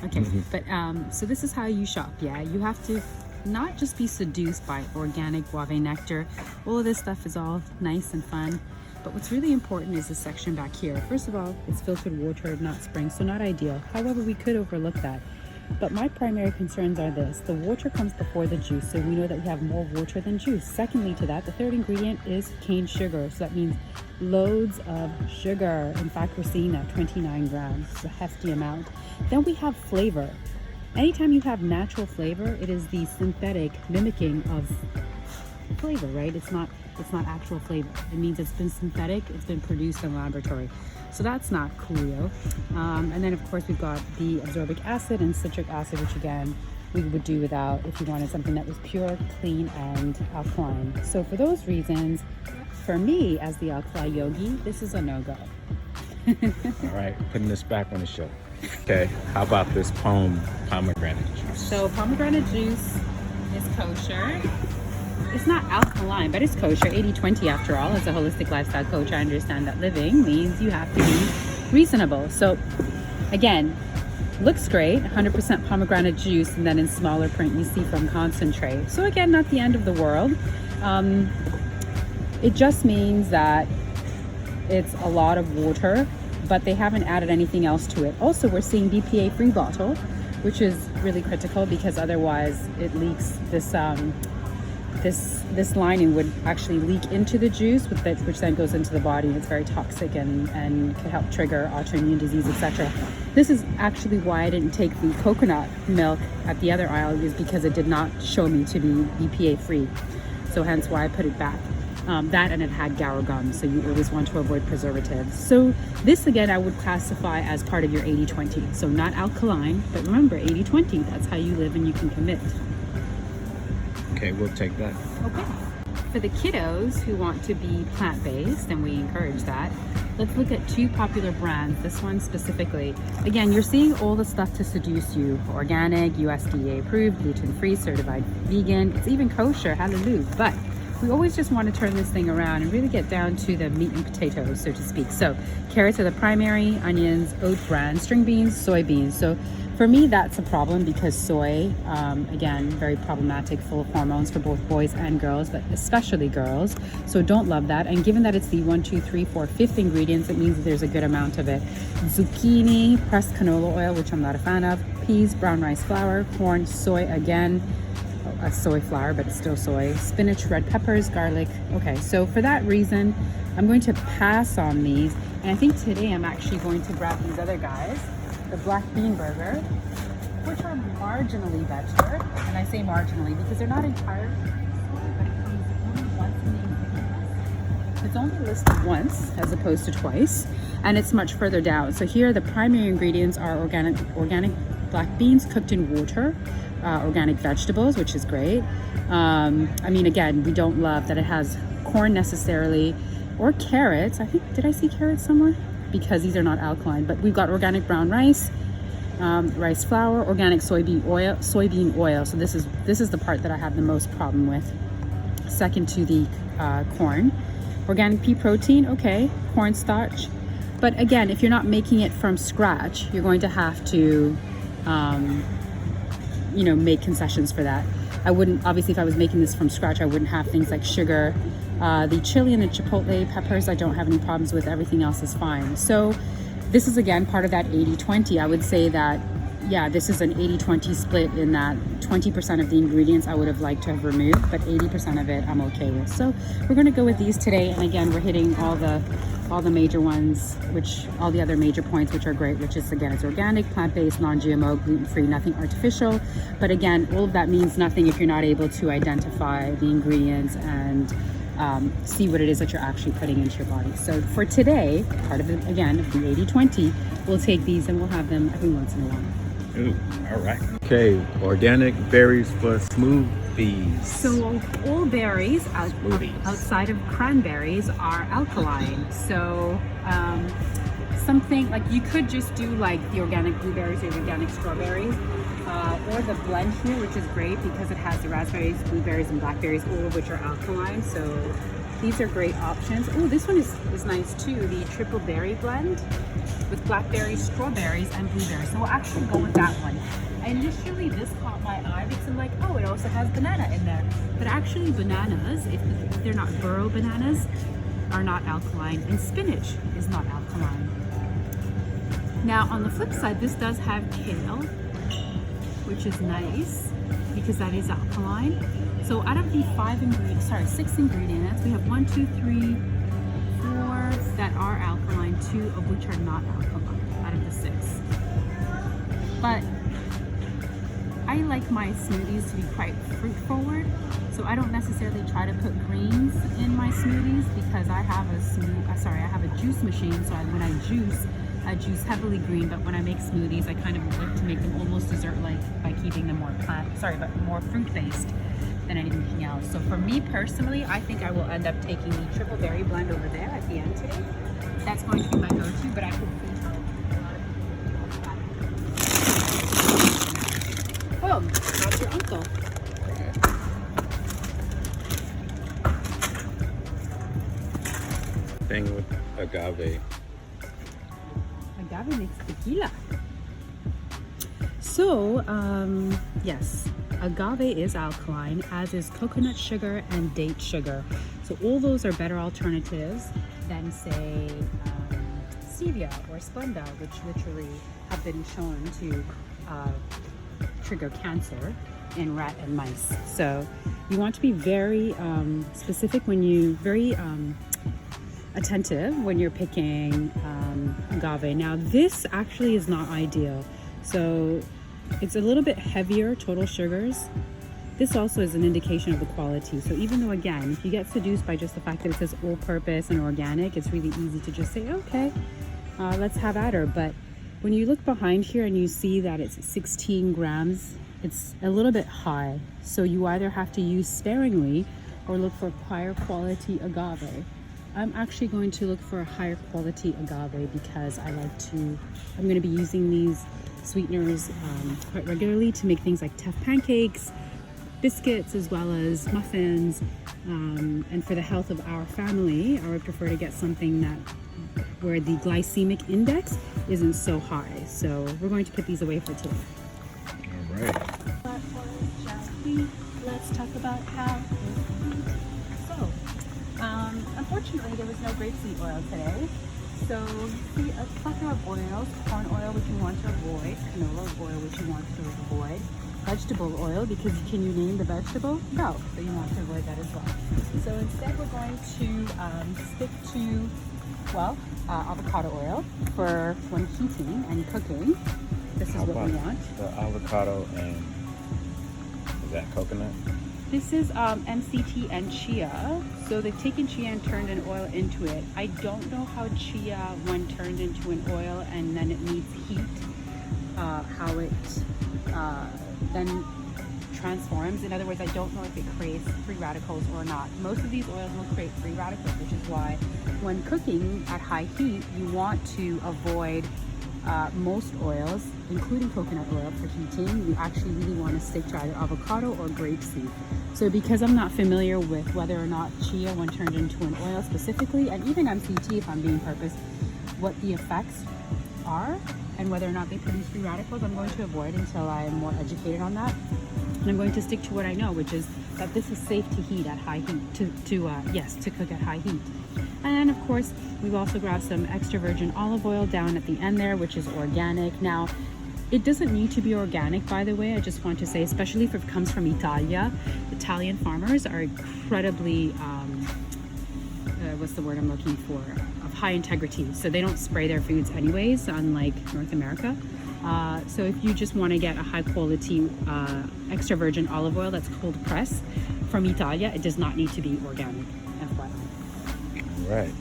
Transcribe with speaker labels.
Speaker 1: Okay, but so this is how you shop. Yeah, you have to not just be seduced by organic guave nectar. All of this stuff is all nice and fun, but what's really important is this section back here. First of all, it's filtered water, not spring, so not ideal. However, we could overlook that. But my primary concerns are this: the water comes before the juice, so we know that we have more water than juice. Secondly to that, the third ingredient is cane sugar, so that means loads of sugar. In fact, we're seeing that 29 grams, it's a hefty amount. Then we have flavor. Anytime you have natural flavor, it is the synthetic mimicking of flavor, right? It's not actual flavor. It means it's been synthetic, it's been produced in a laboratory. So that's not coolio. And then of course we've got the absorbic acid and citric acid, which again, we would do without if you wanted something that was pure, clean, and alkaline. So for those reasons, for me as the Alkali Yogi, this is a no-go.
Speaker 2: All right, putting this back on the show. Okay, how about this pomegranate juice?
Speaker 1: So pomegranate juice is kosher. It's not alkaline, but it's kosher. 80-20 after all. As a holistic lifestyle coach, I understand that living means you have to be reasonable. So again, looks great, 100% pomegranate juice, and then in smaller print you see from concentrate. So again, not the end of the world. It just means that it's a lot of water, but they haven't added anything else to it. Also, we're seeing BPA free bottle, which is really critical because otherwise it leaks this lining would actually leak into the juice, which then goes into the body, and it's very toxic and could help trigger autoimmune disease, etc. This is actually why I didn't take the coconut milk at the other aisle, is because it did not show me to be BPA free. So hence why I put it back. That, and it had guar gum, so you always want to avoid preservatives. So this again I would classify as part of your 80-20. So not alkaline, but remember 80-20, that's how you live and you can commit.
Speaker 2: Okay, we'll take that.
Speaker 1: Okay. For the kiddos who want to be plant-based, and we encourage that, let's look at two popular brands, this one specifically. Again, you're seeing all the stuff to seduce you. Organic, USDA approved, gluten-free, certified vegan, it's even kosher, hallelujah. But we always just want to turn this thing around and really get down to the meat and potatoes, so to speak. So carrots are the primary, onions, oat bran, string beans, soybeans. So for me, that's a problem because soy, again, very problematic, full of hormones for both boys and girls, but especially girls. So don't love that. And given that it's the 1, 2, 3, 4, 5th ingredients, it means that there's a good amount of it. Zucchini, pressed canola oil, which I'm not a fan of, peas, brown rice flour, corn, soy again, a soy flour, but it's still soy, spinach, red peppers, garlic. Okay, so for that reason, I'm going to pass on these. And I think today I'm actually going to grab these other guys, the black bean burger, which are marginally better. And I say marginally because they're not entirely soy, but it comes only once in the ingredients. It's only listed once as opposed to twice, and it's much further down. So here the primary ingredients are organic black beans cooked in water, organic vegetables, which is great. I mean, again, we don't love that it has corn necessarily, or carrots. I think, did I see carrots somewhere? Because these are not alkaline, but we've got organic brown rice, rice flour, organic soybean oil. So this is the part that I have the most problem with. Second to the corn. Organic pea protein, okay, cornstarch. But again, if you're not making it from scratch, you're going to have to make concessions for that. I wouldn't, obviously if I was making this from scratch, I wouldn't have things like sugar. The chili and the chipotle peppers, I don't have any problems with. Everything else is fine. So this is again part of that 80-20. I would say that, yeah, this is an 80-20 split in that 20% of the ingredients I would have liked to have removed, but 80% of it I'm okay with. So we're going to go with these today. And again, we're hitting all the major ones, all the other major points, which are great, which is, again, it's organic, plant-based, non-GMO, gluten-free, nothing artificial. But again, all of that means nothing if you're not able to identify the ingredients and see what it is that you're actually putting into your body. So for today, part of it, again, of the 80-20, we'll take these and we'll have them every once in a while.
Speaker 2: Ooh, all right. Okay, organic berries for smoothies.
Speaker 1: So all berries outside of cranberries are alkaline. So something like you could just do like the organic blueberries or the organic strawberries, or the blend here, which is great because it has the raspberries, blueberries, and blackberries, all of which are alkaline. So These are great options. Oh, this one is nice too. The triple berry blend with blackberries, strawberries, and blueberries. So we'll actually go with that one. Initially, this caught my eye because I'm like, oh, it also has banana in there. But actually, bananas, if they're not burro bananas, are not alkaline, and spinach is not alkaline. Now, on the flip side, this does have kale, which is nice because that is alkaline. So out of the 6 ingredients, we have 1, 2, 3, 4 that are alkaline, 2 of which are not alkaline out of the 6. But I like my smoothies to be quite fruit forward, so I don't necessarily try to put greens in my smoothies because I have a juice machine. So when I juice heavily green, but when I make smoothies, I kind of like to make them almost dessert-like by keeping them more fruit-based than anything else. So for me personally, I think I will end up taking the triple berry blend over there at the end today. That's going to be my go-to, but I could see how a lot of people. Oh, that's your uncle.
Speaker 2: Thing with agave.
Speaker 1: Agave makes tequila. So, yes, agave is alkaline, as is coconut sugar and date sugar. So all those are better alternatives than, say, stevia or Splenda, which literally have been shown to trigger cancer in rat and mice. So you want to be very specific very attentive when you're picking agave. Now this actually is not ideal. So it's a little bit heavier total sugars. This also is an indication of the quality. So even though, again, if you get seduced by just the fact that it says all-purpose and organic, it's really easy to just say, okay, let's have at her. But when you look behind here and you see that it's 16 grams, it's a little bit high. So you either have to use sparingly or look for higher quality agave. I'm actually going to look for a higher quality agave because I'm going to be using these sweeteners quite regularly to make things like tough pancakes, biscuits, as well as muffins. And for the health of our family, I would prefer to get something where the glycemic index isn't so high. So we're going to put these away for today.
Speaker 2: All right.
Speaker 1: Let's talk about how. So, unfortunately, there was no grapeseed oil today. So, see a plethora of oils: corn oil, which you want to avoid; canola oil, which you want to avoid; vegetable oil, because can you name the vegetable? No, so you want to avoid that as well. So instead, we're going to stick to avocado oil for when heating and cooking. This is what we want.
Speaker 2: The avocado and is that coconut?
Speaker 1: This is MCT and chia. So they've taken chia and turned an oil into it. I don't know how chia, when turned into an oil and then it needs heat, how it then transforms. In other words, I don't know if it creates free radicals or not. Most of these oils will create free radicals, which is why when cooking at high heat, you want to avoid most oils, including coconut oil, for heating. You actually really want to stick to either avocado or grapeseed. So because I'm not familiar with whether or not chia, when turned into an oil specifically, and even MCT, if I'm being purpose, what the effects are and whether or not they produce free radicals, I'm going to avoid until I am more educated on that. And I'm going to stick to what I know, which is that this is safe to heat at high heat, to cook at high heat. And of course, we've also grabbed some extra virgin olive oil down at the end there, which is organic. Now, it doesn't need to be organic, by the way. I just want to say, especially if it comes from Italia, Italian farmers are incredibly, what's the word I'm looking for? Of high integrity. So they don't spray their foods anyways, unlike North America. So if you just want to get a high quality extra virgin olive oil that's cold pressed from Italia, it does not need to be organic. FYI.
Speaker 2: Right.